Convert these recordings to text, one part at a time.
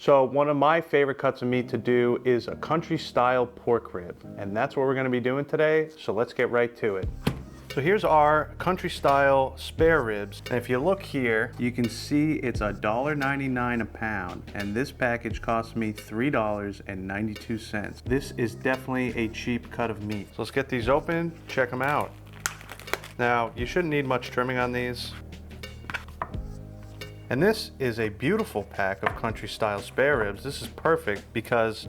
So one of my favorite cuts of meat to do is a country style pork rib, and that's what we're gonna be doing today, so let's get right to it. So here's our country style spare ribs, and if you look here, you can see it's $1.99 a pound, and this package cost me $3.92. This is definitely a cheap cut of meat. So let's get these open, check them out. Now, you shouldn't need much trimming on these. And this is a beautiful pack of country style spare ribs. This is perfect because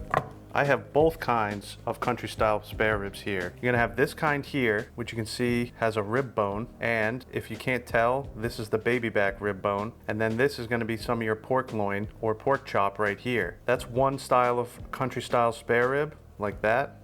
I have both kinds of country style spare ribs here. You're gonna have this kind here, which you can see has a rib bone. And if you can't tell, this is the baby back rib bone. And then this is gonna be some of your pork loin or pork chop right here. That's one style of country style spare rib, like that.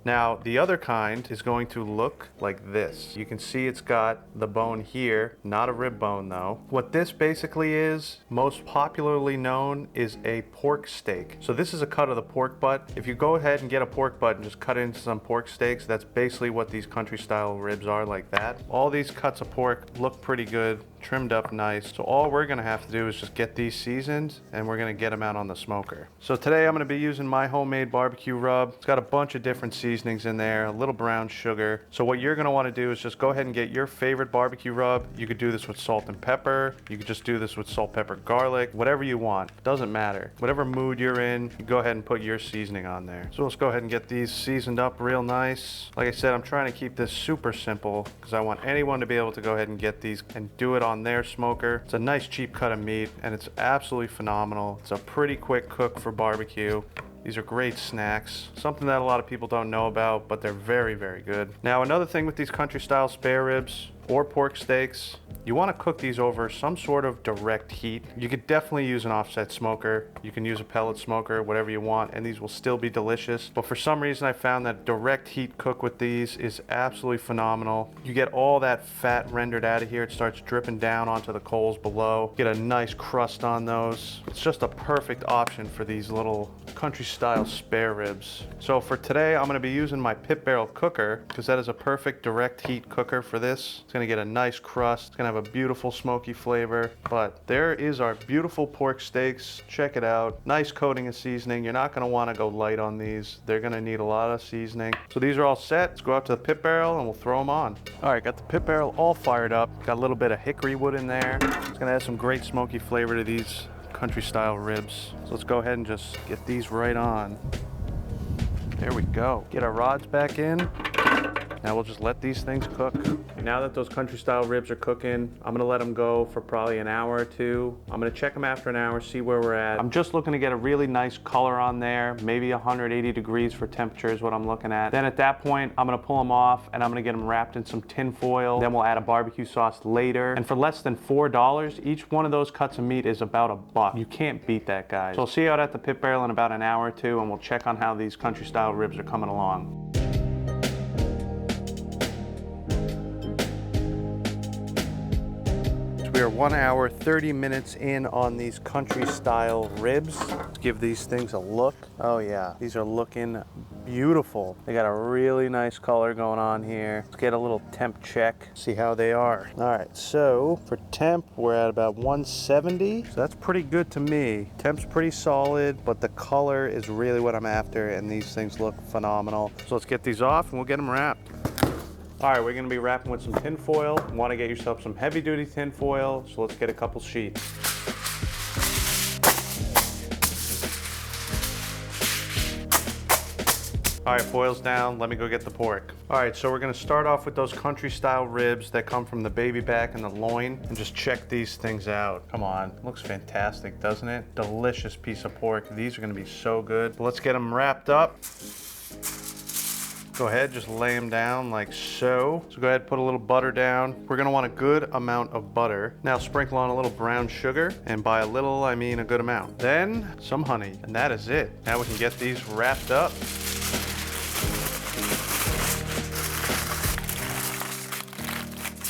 Now, the other kind is going to look like this. You can see it's got the bone here, not a rib bone though. What this basically is, most popularly known, is a pork steak. So this is a cut of the pork butt. If you go ahead and get a pork butt and just cut it into some pork steaks, that's basically what these country style ribs are, like that. All these cuts of pork look pretty good, trimmed up nice. So all we're gonna have to do is just get these seasoned and we're gonna get them out on the smoker. So today I'm gonna be using my homemade barbecue rub. It's got a bunch of different seasonings in there, a little brown sugar. So what you're gonna wanna do is just go ahead and get your favorite barbecue rub. You could do this with salt and pepper. You could just do this with salt, pepper, garlic, whatever you want. Doesn't matter. Whatever mood you're in, you go ahead and put your seasoning on there. So let's go ahead and get these seasoned up real nice. Like I said, I'm trying to keep this super simple because I want anyone to be able to go ahead and get these and do it on their smoker. It's a nice cheap cut of meat and it's absolutely phenomenal. It's a pretty quick cook for barbecue. These are great snacks, something that a lot of people don't know about, but they're very, very good. Now, another thing with these country style spare ribs or pork steaks, you want to cook these over some sort of direct heat. You could definitely use an offset smoker. You can use a pellet smoker, whatever you want, and these will still be delicious. But for some reason, I found that direct heat cook with these is absolutely phenomenal. You get all that fat rendered out of here. It starts dripping down onto the coals below. Get a nice crust on those. It's just a perfect option for these little country style spare ribs. So for today, I'm gonna be using my Pit Barrel cooker because that is a perfect direct heat cooker for this. It's gonna get a nice crust. It's gonna have a beautiful smoky flavor. But there is our beautiful pork steaks. Check it out. Nice coating of seasoning. You're not gonna wanna go light on these. They're gonna need a lot of seasoning. So these are all set. Let's go out to the Pit Barrel and we'll throw them on. All right, got the Pit Barrel all fired up. Got a little bit of hickory wood in there. It's gonna add some great smoky flavor to these country style ribs. So let's go ahead and just get these right on. There we go. Get our rods back in. Now we'll just let these things cook. Now that those country style ribs are cooking, I'm gonna let them go for probably an hour or two. I'm gonna check them after an hour, see where we're at. I'm just looking to get a really nice color on there. Maybe 180 degrees for temperature is what I'm looking at. Then at that point, I'm gonna pull them off and I'm gonna get them wrapped in some tin foil. Then we'll add a barbecue sauce later. And for less than $4, each one of those cuts of meat is about $1. You can't beat that, guys. So I'll see you out at the Pit Barrel in about an hour or two and we'll check on how these country style ribs are coming along. We are 1 hour, 30 minutes in on these country style ribs. Let's give these things a look. Oh yeah, these are looking beautiful. They got a really nice color going on here. Let's get a little temp check, see how they are. All right, so for temp, we're at about 170. So that's pretty good to me. Temp's pretty solid, but the color is really what I'm after, and these things look phenomenal. So let's get these off and we'll get them wrapped. All right, we're gonna be wrapping with some tin foil. You wanna get yourself some heavy duty tin foil, so let's get a couple sheets. All right, foil's down, let me go get the pork. All right, so we're gonna start off with those country style ribs that come from the baby back and the loin, and just check these things out. Come on, looks fantastic, doesn't it? Delicious piece of pork. These are gonna be so good. But let's get them wrapped up. Go ahead, just lay them down like so. So go ahead, put a little butter down. We're gonna want a good amount of butter. Now sprinkle on a little brown sugar, and by a little, I mean a good amount. Then some honey, and that is it. Now we can get these wrapped up.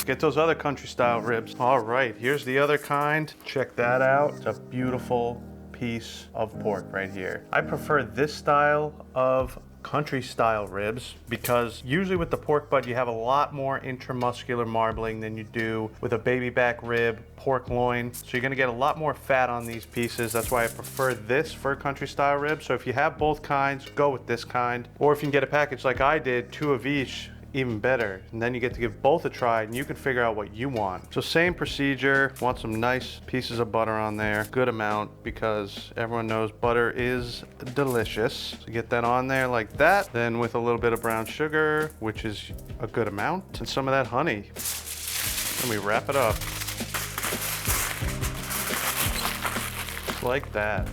Get those other country style ribs. All right, here's the other kind. Check that out. It's a beautiful piece of pork right here. I prefer this style of country style ribs, because usually with the pork butt you have a lot more intramuscular marbling than you do with a baby back rib, pork loin. So you're gonna get a lot more fat on these pieces. That's why I prefer this for a country style rib. So if you have both kinds, go with this kind. Or if you can get a package like I did, 2 of each, even better. And then you get to give both a try and you can figure out what you want. So same procedure, want some nice pieces of butter on there, good amount, because everyone knows butter is delicious. So get that on there like that. Then with a little bit of brown sugar, which is a good amount, and some of that honey. And we wrap it up. Like that.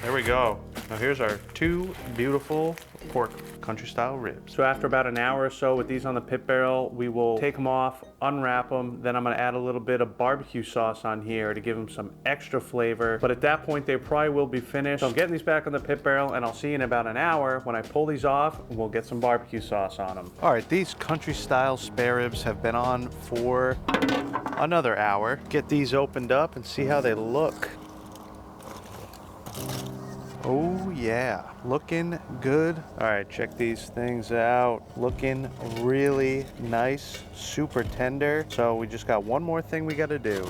There we go. Now here's our 2 beautiful pork country style ribs. So after about an hour or so with these on the pit barrel, we will take them off, unwrap them. Then I'm gonna add a little bit of barbecue sauce on here to give them some extra flavor. But at that point, they probably will be finished. So I'm getting these back on the pit barrel, and I'll see you in about an hour when I pull these off, and we'll get some barbecue sauce on them. All right, these country style spare ribs have been on for another hour. Get these opened up and see how they look. Oh yeah, looking good. All right, check these things out. Looking really nice, super tender. So we just got one more thing we gotta do.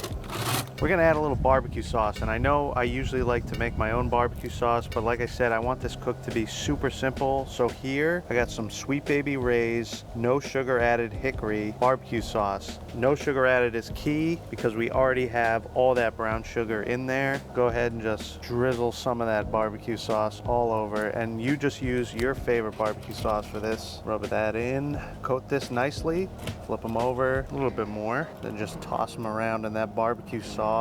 We're gonna add a little barbecue sauce, and I know I usually like to make my own barbecue sauce, but like I said, I want this cooked to be super simple. So here, I got some Sweet Baby Ray's no sugar added hickory barbecue sauce. No sugar added is key because we already have all that brown sugar in there. Go ahead and just drizzle some of that barbecue sauce all over, and you just use your favorite barbecue sauce for this. Rub that in, coat this nicely, flip them over a little bit more, then just toss them around in that barbecue sauce.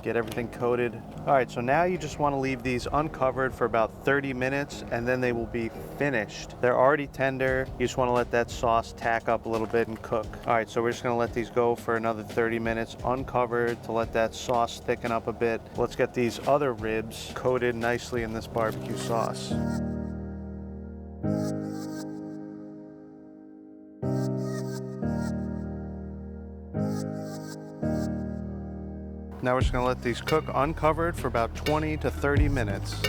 Get everything coated. All right, so now you just want to leave these uncovered for about 30 minutes and then they will be finished. They're already tender. You just want to let that sauce tack up a little bit and cook. All right, so we're just going to let these go for another 30 minutes uncovered to let that sauce thicken up a bit. Let's get these other ribs coated nicely in this barbecue sauce. Now we're just gonna let these cook uncovered for about 20 to 30 minutes.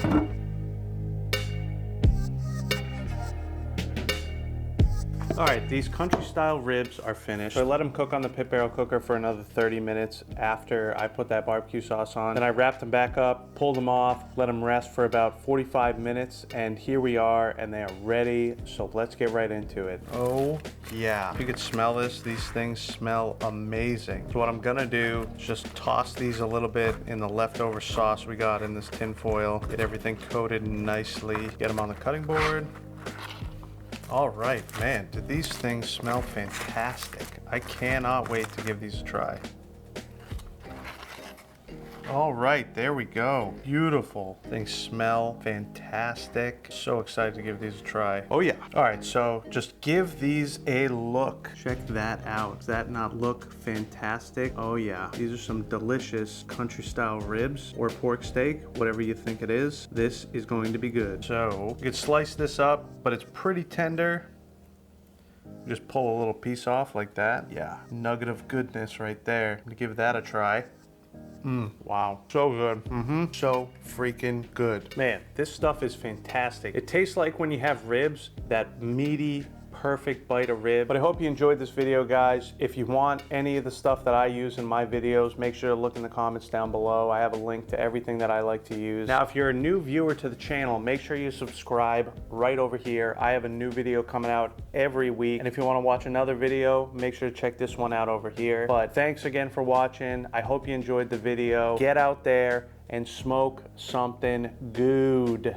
All right, these country style ribs are finished. So I let them cook on the pit barrel cooker for another 30 minutes after I put that barbecue sauce on. Then I wrapped them back up, pulled them off, let them rest for about 45 minutes, and here we are, and they are ready. So let's get right into it. Oh yeah, you could smell this. These things smell amazing. So what I'm gonna do is just toss these a little bit in the leftover sauce we got in this tin foil. Get everything coated nicely. Get them on the cutting board. All right, man, do these things smell fantastic. I cannot wait to give these a try. All right, there we go. Beautiful. Things smell fantastic. So excited to give these a try. Oh yeah. All right, so just give these a look. Check that out. Does that not look fantastic? Oh yeah. These are some delicious country style ribs or pork steak, whatever you think it is. This is going to be good. So you could slice this up, but it's pretty tender. Just pull a little piece off like that. Yeah, nugget of goodness right there. I'm gonna give that a try. Wow, so good. So freaking good. Man, this stuff is fantastic. It tastes like when you have ribs, that meaty, perfect bite of rib. But I hope you enjoyed this video, guys. If you want any of the stuff that I use in my videos, make sure to look in the comments down below. I have a link to everything that I like to use. Now, if you're a new viewer to the channel, make sure you subscribe right over here. I have a new video coming out every week. And if you want to watch another video, make sure to check this one out over here. But thanks again for watching. I hope you enjoyed the video. Get out there and smoke something good.